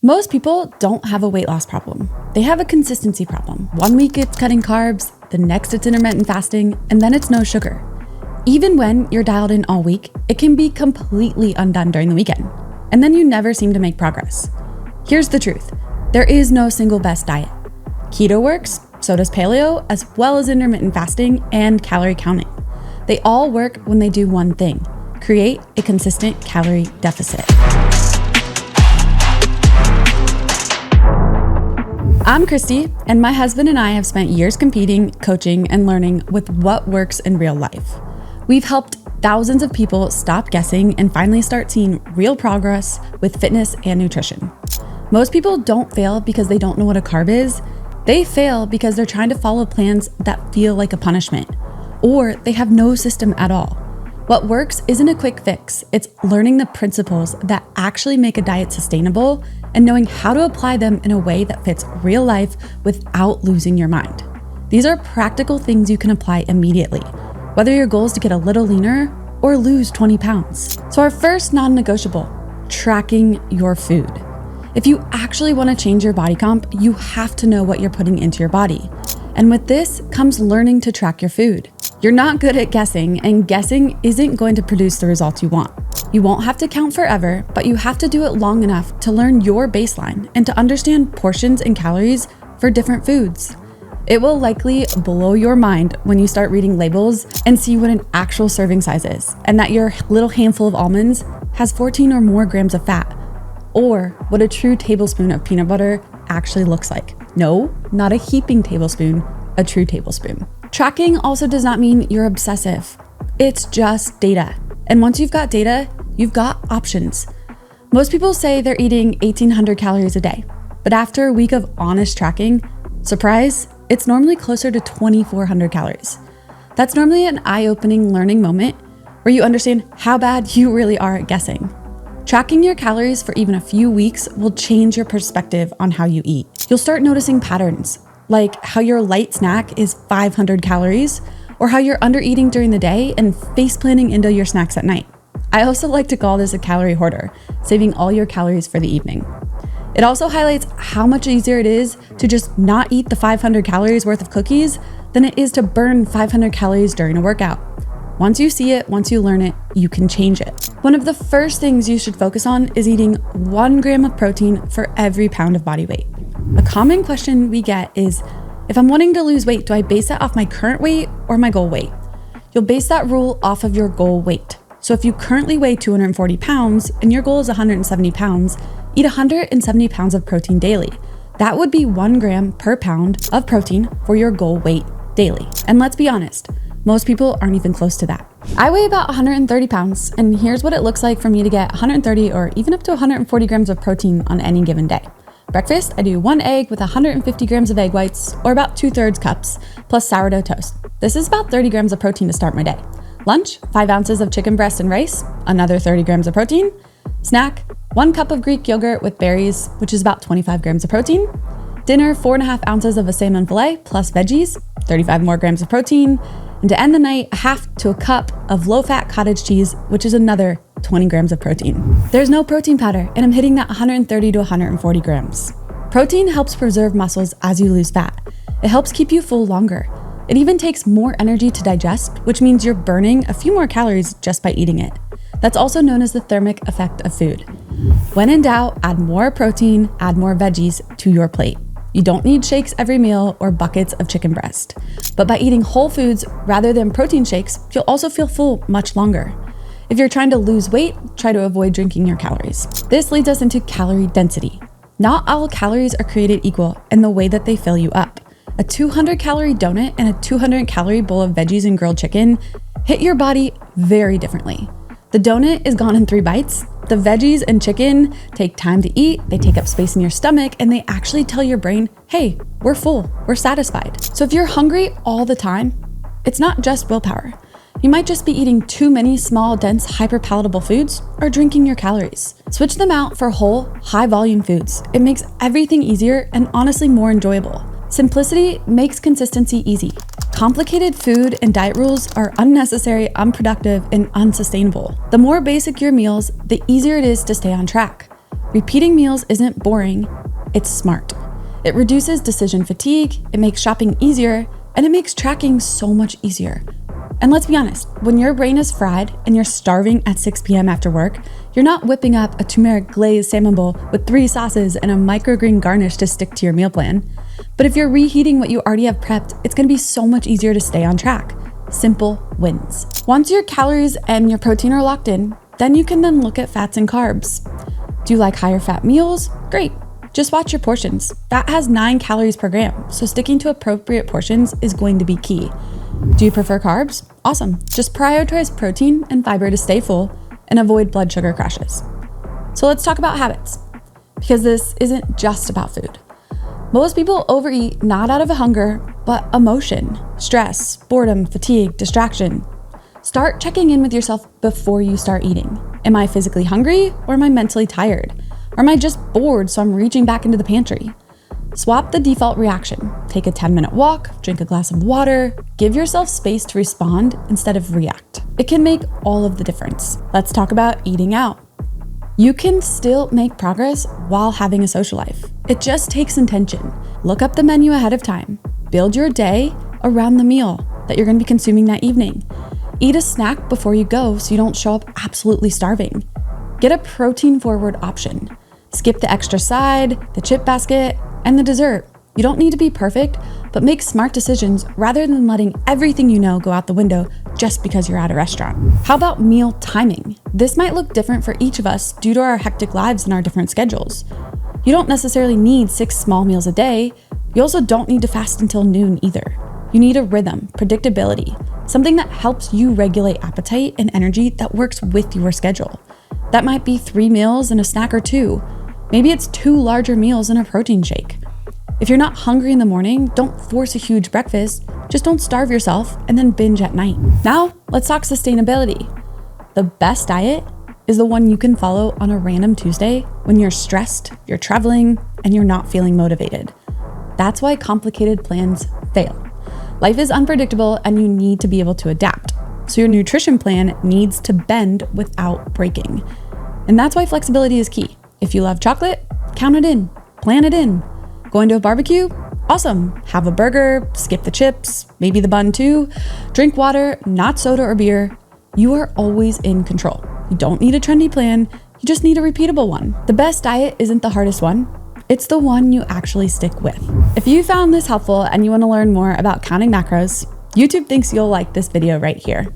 Most people don't have a weight loss problem. They have a consistency problem. One week it's cutting carbs, the next it's intermittent fasting, and then it's no sugar. Even when you're dialed in all week, it can be completely undone during the weekend. And then you never seem to make progress. Here's the truth. There is no single best diet. Keto works, so does paleo, as well as intermittent fasting and calorie counting. They all work when they do one thing: create a consistent calorie deficit. I'm Christy, and my husband and I have spent years competing, coaching, and learning with what works in real life. We've helped thousands of people stop guessing and finally start seeing real progress with fitness and nutrition. Most people don't fail because they don't know what a carb is. They fail because they're trying to follow plans that feel like a punishment, or they have no system at all. What works isn't a quick fix. It's learning the principles that actually make a diet sustainable and knowing how to apply them in a way that fits real life without losing your mind. These are practical things you can apply immediately, whether your goal is to get a little leaner or lose 20 pounds. So our first non-negotiable, tracking your food. If you actually want to change your body comp, you have to know what you're putting into your body. And with this comes learning to track your food. You're not good at guessing, and guessing isn't going to produce the results you want. You won't have to count forever, but you have to do it long enough to learn your baseline and to understand portions and calories for different foods. It will likely blow your mind when you start reading labels and see what an actual serving size is, and that your little handful of almonds has 14 or more grams of fat, or what a true tablespoon of peanut butter actually looks like. No, not a heaping tablespoon, a true tablespoon. Tracking also does not mean you're obsessive. It's just data. And once you've got data, you've got options. Most people say they're eating 1,800 calories a day, but after a week of honest tracking, surprise, it's normally closer to 2,400 calories. That's normally an eye-opening learning moment where you understand how bad you really are at guessing. Tracking your calories for even a few weeks will change your perspective on how you eat. You'll start noticing patterns, like how your light snack is 500 calories, or how you're under eating during the day and face planning into your snacks at night. I also like to call this a calorie hoarder, saving all your calories for the evening. It also highlights how much easier it is to just not eat the 500 calories worth of cookies than it is to burn 500 calories during a workout. Once you see it, once you learn it, you can change it. One of the first things you should focus on is eating 1 gram of protein for every pound of body weight. A common question we get is, if I'm wanting to lose weight, do I base that off my current weight or my goal weight? You'll base that rule off of your goal weight. So if you currently weigh 240 pounds and your goal is 170 pounds, eat 170 pounds of protein daily. That would be 1 gram per pound of protein for your goal weight daily. And let's be honest, most people aren't even close to that. I weigh about 130 pounds, and here's what it looks like for me to get 130 or even up to 140 grams of protein on any given day. Breakfast, I do 1 egg with 150 grams of egg whites, or about 2/3 cups, plus sourdough toast. This is about 30 grams of protein to start my day. Lunch, 5 ounces of chicken breast and rice, another 30 grams of protein. Snack, 1 cup of Greek yogurt with berries, which is about 25 grams of protein. Dinner, 4.5 ounces of a salmon fillet plus veggies, 35 more grams of protein. And to end the night, a half to a cup of low-fat cottage cheese, which is another 20 grams of protein. There's no protein powder, and I'm hitting that 130 to 140 grams. Protein helps preserve muscles as you lose fat. It helps keep you full longer. It even takes more energy to digest, which means you're burning a few more calories just by eating it. That's also known as the thermic effect of food. When in doubt, add more protein, add more veggies to your plate. You don't need shakes every meal or buckets of chicken breast. But by eating whole foods rather than protein shakes, you'll also feel full much longer. If you're trying to lose weight, try to avoid drinking your calories. This leads us into calorie density. Not all calories are created equal in the way that they fill you up. A 200 calorie donut and a 200 calorie bowl of veggies and grilled chicken hit your body very differently. The donut is gone in 3 bites. The veggies and chicken take time to eat, they take up space in your stomach, and they actually tell your brain, hey, we're full, we're satisfied. So if you're hungry all the time, it's not just willpower. You might just be eating too many small, dense, hyper-palatable foods or drinking your calories. Switch them out for whole, high-volume foods. It makes everything easier and honestly more enjoyable. Simplicity makes consistency easy. Complicated food and diet rules are unnecessary, unproductive, and unsustainable. The more basic your meals, the easier it is to stay on track. Repeating meals isn't boring, it's smart. It reduces decision fatigue, it makes shopping easier, and it makes tracking so much easier. And let's be honest, when your brain is fried and you're starving at 6 p.m. after work, you're not whipping up a turmeric glazed salmon bowl with 3 sauces and a microgreen garnish to stick to your meal plan. But if you're reheating what you already have prepped, it's gonna be so much easier to stay on track. Simple wins. Once your calories and your protein are locked in, then you can then look at fats and carbs. Do you like higher fat meals? Great. Just watch your portions. Fat has 9 calories per gram, so sticking to appropriate portions is going to be key. Do you prefer carbs? Awesome. Just prioritize protein and fiber to stay full and avoid blood sugar crashes. So let's talk about habits, because this isn't just about food. Most people overeat not out of a hunger, but emotion, stress, boredom, fatigue, distraction. Start checking in with yourself before you start eating. Am I physically hungry or am I mentally tired? Or am I just bored so I'm reaching back into the pantry? Swap the default reaction. Take a 10-minute walk, drink a glass of water, give yourself space to respond instead of react. It can make all of the difference. Let's talk about eating out. You can still make progress while having a social life. It just takes intention. Look up the menu ahead of time. Build your day around the meal that you're going to be consuming that evening. Eat a snack before you go so you don't show up absolutely starving. Get a protein-forward option. Skip the extra side, the chip basket, and the dessert. You don't need to be perfect, but make smart decisions rather than letting everything you know go out the window just because you're at a restaurant. How about meal timing? This might look different for each of us due to our hectic lives and our different schedules. You don't necessarily need 6 small meals a day. You also don't need to fast until noon either. You need a rhythm, predictability, something that helps you regulate appetite and energy that works with your schedule. That might be 3 meals and a snack or 2. Maybe it's 2 larger meals and a protein shake. If you're not hungry in the morning, don't force a huge breakfast. Just don't starve yourself and then binge at night. Now, let's talk sustainability. The best diet is the one you can follow on a random Tuesday when you're stressed, you're traveling, and you're not feeling motivated. That's why complicated plans fail. Life is unpredictable and you need to be able to adapt. So your nutrition plan needs to bend without breaking. And that's why flexibility is key. If you love chocolate, count it in, plan it in. Going to a barbecue? Awesome. Have a burger, skip the chips, maybe the bun too. Drink water, not soda or beer. You are always in control. You don't need a trendy plan, you just need a repeatable one. The best diet isn't the hardest one. It's the one you actually stick with. If you found this helpful and you want to learn more about counting macros, YouTube thinks you'll like this video right here.